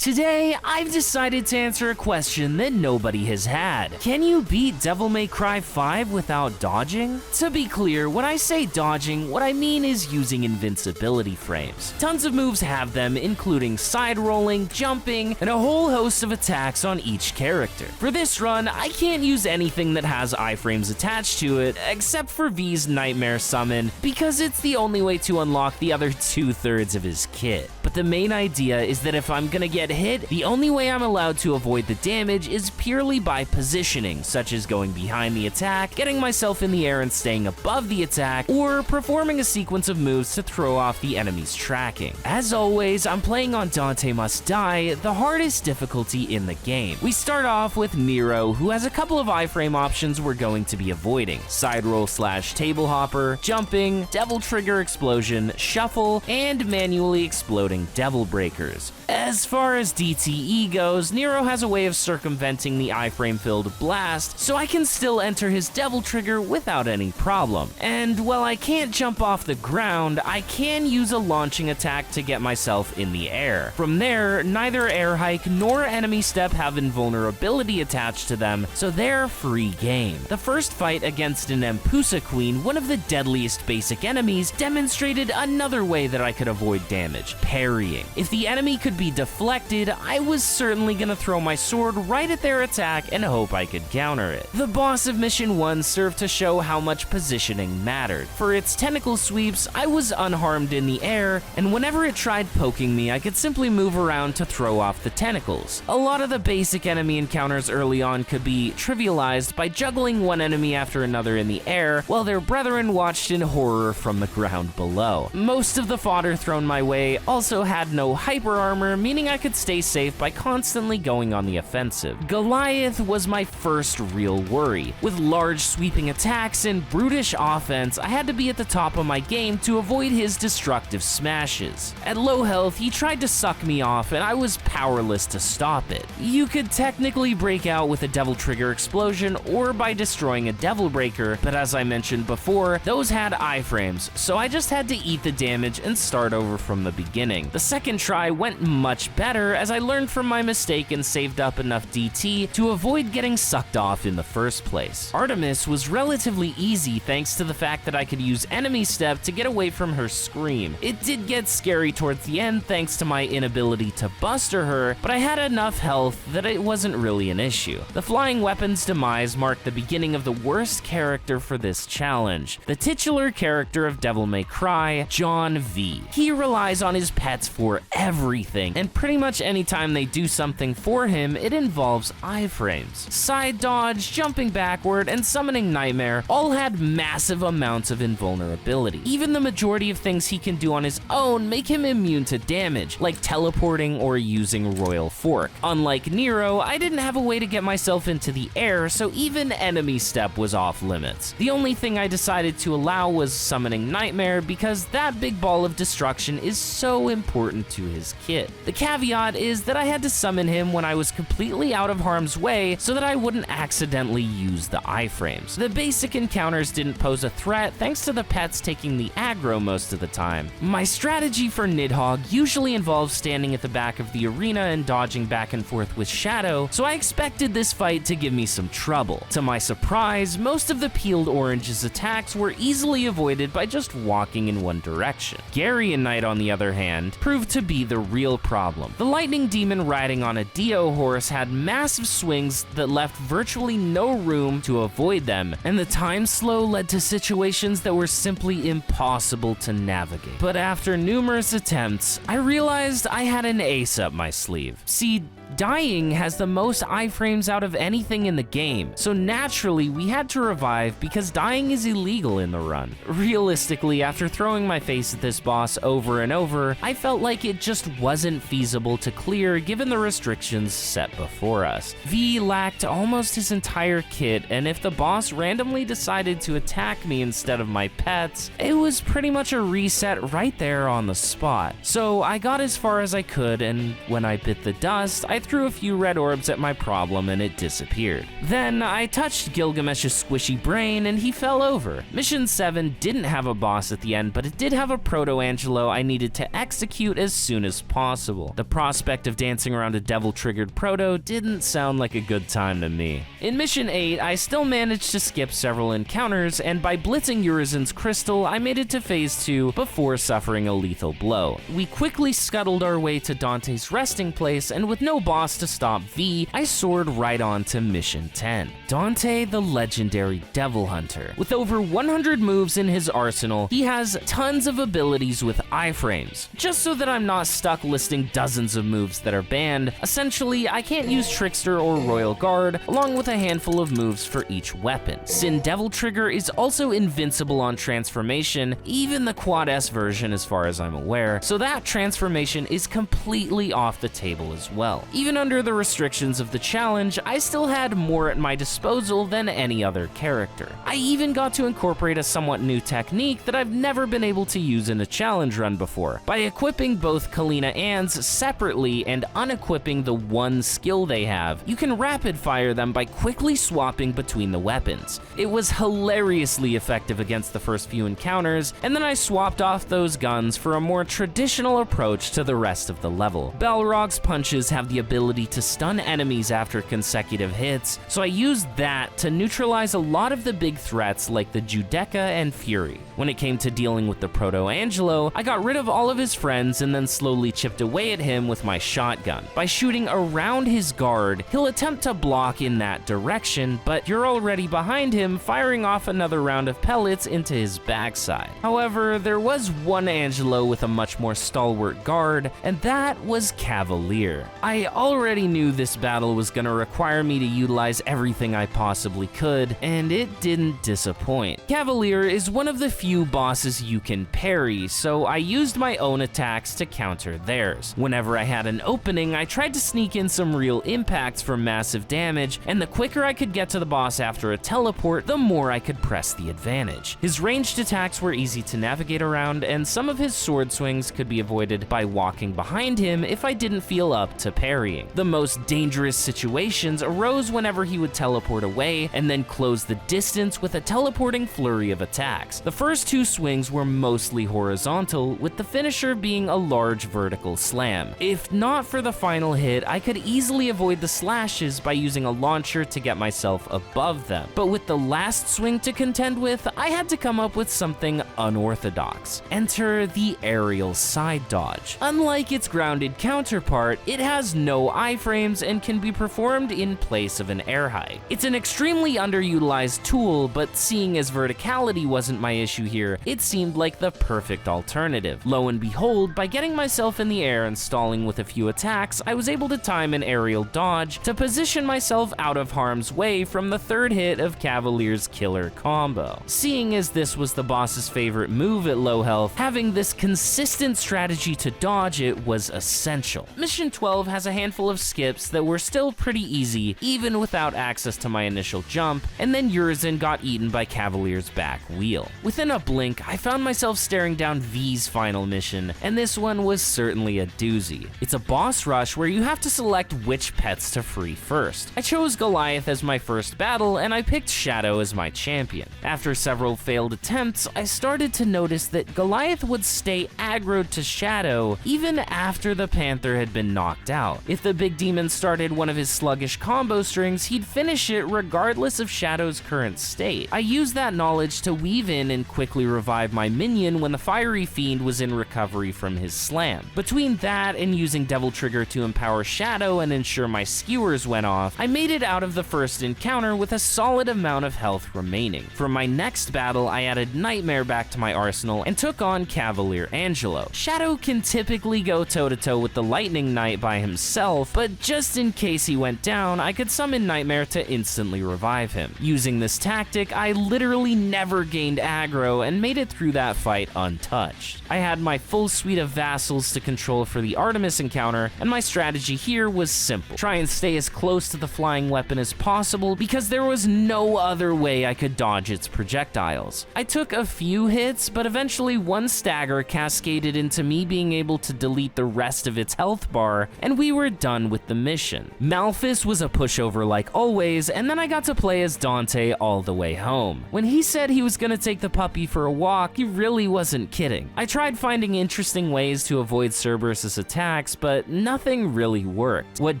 Today, I've decided to answer a question that nobody has had. Can you beat Devil May Cry 5 without dodging? To be clear, when I say dodging, what I mean is using invincibility frames. Tons of moves have them, including side rolling, jumping, and a whole host of attacks on each character. For this run, I can't use anything that has iframes attached to it, except for V's Nightmare Summon, because it's the only way to unlock the other 2/3 of his kit. But the main idea is that if I'm gonna get hit, the only way I'm allowed to avoid the damage is purely by positioning, such as going behind the attack, getting myself in the air and staying above the attack, or performing a sequence of moves to throw off the enemy's tracking. As always, I'm playing on Dante Must Die, the hardest difficulty in the game. We start off with Nero, who has a couple of iframe options we're going to be avoiding: side roll / table hopper, jumping, devil trigger explosion, shuffle, and manually exploding devil breakers. As far as DTE goes, Nero has a way of circumventing the iframe-filled blast, so I can still enter his devil trigger without any problem. And while I can't jump off the ground, I can use a launching attack to get myself in the air. From there, neither air hike nor enemy step have invulnerability attached to them, so they're free game. The first fight against an Empusa Queen, one of the deadliest basic enemies, demonstrated another way that I could avoid damage: parrying. If the enemy could be deflected, I was certainly gonna throw my sword right at their attack and hope I could counter it. The boss of Mission 1 served to show how much positioning mattered. For its tentacle sweeps, I was unharmed in the air, and whenever it tried poking me, I could simply move around to throw off the tentacles. A lot of the basic enemy encounters early on could be trivialized by juggling one enemy after another in the air, while their brethren watched in horror from the ground below. Most of the fodder thrown my way also had no hyper armor, meaning I could stay safe by constantly going on the offensive. Goliath was my first real worry. With large sweeping attacks and brutish offense, I had to be at the top of my game to avoid his destructive smashes. At low health, he tried to suck me off and I was powerless to stop it. You could technically break out with a devil trigger explosion or by destroying a devil breaker, but as I mentioned before, those had iframes, so I just had to eat the damage and start over from the beginning. The second try went much better as I learned from my mistake and saved up enough DT to avoid getting sucked off in the first place. Artemis was relatively easy thanks to the fact that I could use enemy step to get away from her scream. It did get scary towards the end thanks to my inability to buster her, but I had enough health that it wasn't really an issue. The flying weapon's demise marked the beginning of the worst character for this challenge, the titular character of Devil May Cry, John V. He relies on his pets for everything, and pretty much anytime they do something for him, it involves iframes. Side dodge, jumping backward, and summoning Nightmare all had massive amounts of invulnerability. Even the majority of things he can do on his own make him immune to damage, like teleporting or using Royal Fork. Unlike Nero, I didn't have a way to get myself into the air, so even enemy step was off limits. The only thing I decided to allow was summoning Nightmare because that big ball of destruction is so important to his kit. The caveat is that I had to summon him when I was completely out of harm's way so that I wouldn't accidentally use the iframes. The basic encounters didn't pose a threat thanks to the pets taking the aggro most of the time. My strategy for Nidhogg usually involves standing at the back of the arena and dodging back and forth with Shadow, so I expected this fight to give me some trouble. To my surprise, most of the peeled orange's attacks were easily avoided by just walking in one direction. Garion Knight, on the other hand, proved to be the real problem. The lightning demon riding on a Dio horse had massive swings that left virtually no room to avoid them, and the time slow led to situations that were simply impossible to navigate. But after numerous attempts, I realized I had an ace up my sleeve. See, dying has the most iframes out of anything in the game, so naturally we had to revive because dying is illegal in the run. Realistically, after throwing my face at this boss over and over, I felt like it just wasn't feasible to clear given the restrictions set before us. V lacked almost his entire kit, and if the boss randomly decided to attack me instead of my pets, it was pretty much a reset right there on the spot. So I got as far as I could, and when I bit the dust, I threw a few red orbs at my problem and it disappeared. Then I touched Gilgamesh's squishy brain and he fell over. Mission 7 didn't have a boss at the end, but it did have a Proto-Angelo I needed to execute as soon as possible. The process prospect of dancing around a devil-triggered proto didn't sound like a good time to me. In Mission 8, I still managed to skip several encounters, and by blitzing Urizen's crystal, I made it to Phase 2 before suffering a lethal blow. We quickly scuttled our way to Dante's resting place, and with no boss to stop V, I soared right on to Mission 10. Dante, the legendary Devil Hunter. With over 100 moves in his arsenal, he has tons of abilities with iframes. Just so that I'm not stuck listing dozens of moves that are banned, essentially, I can't use Trickster or Royal Guard, along with a handful of moves for each weapon. Sin Devil Trigger is also invincible on transformation, even the Quad S version as far as I'm aware, so that transformation is completely off the table as well. Even under the restrictions of the challenge, I still had more at my disposal than any other character. I even got to incorporate a somewhat new technique that I've never been able to use in a challenge run before, by equipping both Kalina Ans separately and unequipping the one skill they have. You can rapid fire them by quickly swapping between the weapons. It was hilariously effective against the first few encounters, and then I swapped off those guns for a more traditional approach to the rest of the level. Balrog's punches have the ability to stun enemies after consecutive hits, so I used that to neutralize a lot of the big threats like the Judecca and Fury. When it came to dealing with the Proto-Angelo, I got rid of all of his friends and then slowly chipped away at him with my shotgun. By shooting around his guard, he'll attempt to block in that direction, but you're already behind him, firing off another round of pellets into his backside. However, there was one Angelo with a much more stalwart guard, and that was Cavalier. I already knew this battle was gonna require me to utilize everything I possibly could, and it didn't disappoint. Cavalier is one of the few bosses you can parry, so I used my own attacks to counter theirs. Whenever I had an opening, I tried to sneak in some real impacts for massive damage, and the quicker I could get to the boss after a teleport, the more I could press the advantage. His ranged attacks were easy to navigate around, and some of his sword swings could be avoided by walking behind him if I didn't feel up to parrying. The most dangerous situations arose whenever he would teleport away and then close the distance with a teleporting flurry of attacks. The first two swings were mostly horizontal, with the finisher being a large vertical slam. If not for the final hit, I could easily avoid the slashes by using a launcher to get myself above them. But with the last swing to contend with, I had to come up with something unorthodox. Enter the aerial side dodge. Unlike its grounded counterpart, it has no iframes and can be performed in place of an air high. It's an extremely underutilized tool, but seeing as verticality wasn't my issue here, it seemed like the perfect alternative. Lo and behold, by getting myself in the air and stalling with a few attacks, I was able to time an aerial dodge to position myself out of harm's way from the third hit of Cavalier's killer combo. Seeing as this was the boss's favorite move at low health, having this consistent strategy to dodge it was essential. Mission 12 has a handful of skips that were still pretty easy, even without access to my initial jump, and then Urizen got eaten by Cavalier's back wheel. Within a blink, I found myself staring down V's final mission, and this one was certainly a doozy. It's a boss rush where you have to select which pets to free first. I chose Goliath as my first battle, and I picked Shadow as my champion. After several failed attempts, I started to notice that Goliath would stay aggroed to Shadow even after the Panther had been knocked out. If the big demon started one of his sluggish combo strings, he'd finish it regardless of Shadow's current state. I used that knowledge to weave in and quickly revive my minion when the fiery fiend was in recovery from his slam. Between that and using Devil Trigger to empower Shadow and ensure my skewers went off, I made it out of the first encounter with a solid amount of health remaining. For my next battle, I added Nightmare back to my arsenal and took on Cavalier Angelo. Shadow can typically go toe-to-toe with the Lightning Knight by himself, but just in case he went down, I could summon Nightmare to instantly revive him. Using this tactic, I literally never gained aggro and made it through that fight untouched. I had my full suite of vassals to control for the Artemis encounter, and my strategy here was simple. Try and stay as close to the flying weapon as possible because there was no other way I could dodge its projectiles. I took a few hits, but eventually one stagger cascaded into me being able to delete the rest of its health bar, and we were done with the mission. Malphus was a pushover like always, and then I got to play as Dante all the way home. When he said he was gonna take the puppy happy for a walk, he really wasn't kidding. I tried finding interesting ways to avoid Cerberus's attacks, but nothing really worked. What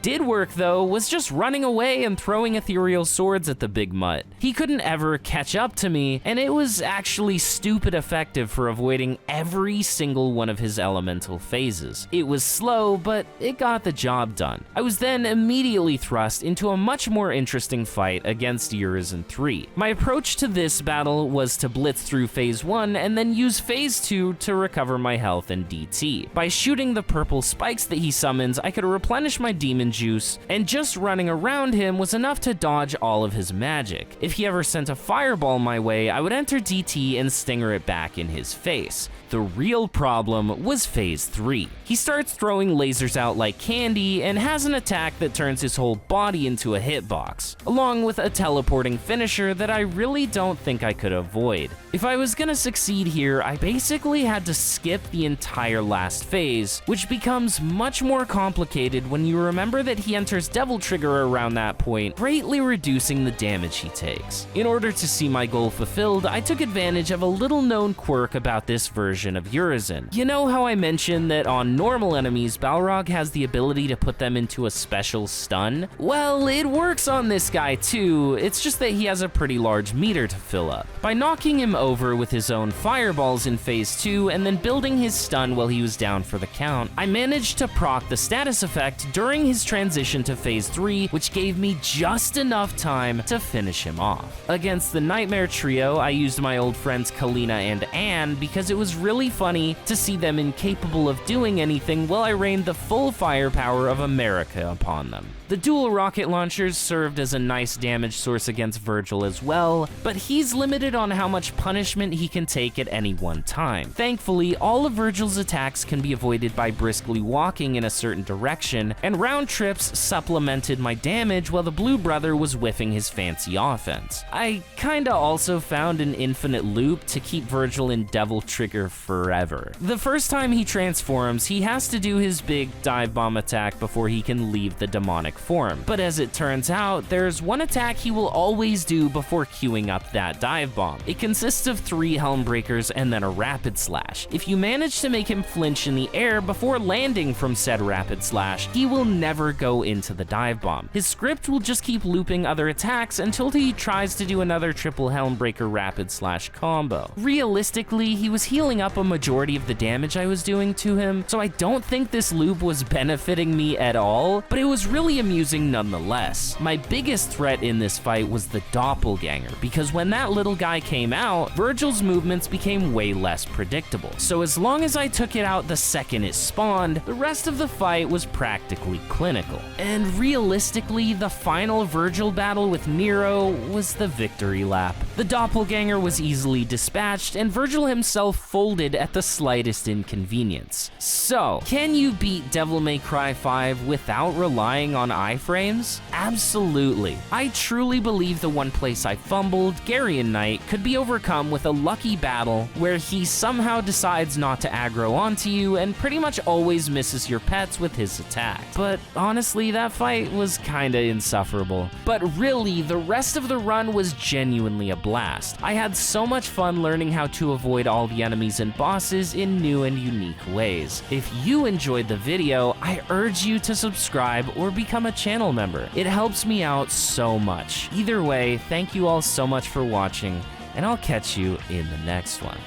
did work though was just running away and throwing ethereal swords at the big mutt. He couldn't ever catch up to me, and it was actually stupid effective for avoiding every single one of his elemental phases. It was slow, but it got the job done. I was then immediately thrust into a much more interesting fight against Urizen 3. My approach to this battle was to blitz through phase 1 and then use phase 2 to recover my health and DT. By shooting the purple spikes that he summons, I could replenish my demon juice, and just running around him was enough to dodge all of his magic. If he ever sent a fireball my way, I would enter DT and stinger it back in his face. The real problem was phase 3. He starts throwing lasers out like candy and has an attack that turns his whole body into a hitbox, along with a teleporting finisher that I really don't think I could avoid. If I was gonna succeed here, I basically had to skip the entire last phase, which becomes much more complicated when you remember that he enters Devil Trigger around that point, greatly reducing the damage he takes. In order to see my goal fulfilled, I took advantage of a little known quirk about this version of Urizen. You know how I mentioned that on normal enemies, Balrog has the ability to put them into a special stun? Well, it works on this guy too, it's just that he has a pretty large meter to fill up. By knocking him over with his own fireballs in phase 2 and then building his stun while he was down for the count, I managed to proc the status effect during his transition to phase 3, which gave me just enough time to finish him off. Against the Nightmare Trio, I used my old friends Kalina and Anne because it was really funny to see them incapable of doing anything while I rained the full firepower of America upon them. The dual rocket launchers served as a nice damage source against Virgil as well, but he's limited on how much punishment he can take at any one time. Thankfully, all of Virgil's attacks can be avoided by briskly walking in a certain direction, and round trips supplemented my damage while the Blue Brother was whiffing his fancy offense. I kinda also found an infinite loop to keep Virgil in Devil Trigger forever. The first time he transforms, he has to do his big dive bomb attack before he can leave the demonic form. But as it turns out, there's one attack he will always do before queuing up that dive bomb. It consists of 3 Helm Breakers and then a Rapid Slash. If you manage to make him flinch in the air before landing from said Rapid Slash, he will never go into the dive bomb. His script will just keep looping other attacks until he tries to do another triple Helm Breaker Rapid Slash combo. Realistically, he was healing up a majority of the damage I was doing to him, so I don't think this loop was benefiting me at all, but it was really amusing nonetheless. My biggest threat in this fight was the doppelganger, because when that little guy came out, Virgil's movements became way less predictable. So as long as I took it out the second it spawned, the rest of the fight was practically clinical. And realistically, the final Virgil battle with Nero was the victory lap. The doppelganger was easily dispatched, and Virgil himself folded at the slightest inconvenience. So, can you beat Devil May Cry 5 without relying on iframes? Absolutely. I truly believe the one place I fumbled, Garrian Knight, could be overcome with a lucky battle where he somehow decides not to aggro onto you and pretty much always misses your pets with his attack. But honestly, that fight was kinda insufferable. But really, the rest of the run was genuinely a blast. I had so much fun learning how to avoid all the enemies and bosses in new and unique ways. If you enjoyed the video, I urge you to subscribe or become a channel member. It helps me out so much. Either way, thank you all so much for watching, and I'll catch you in the next one.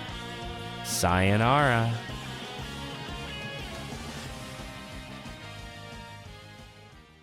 Sayonara.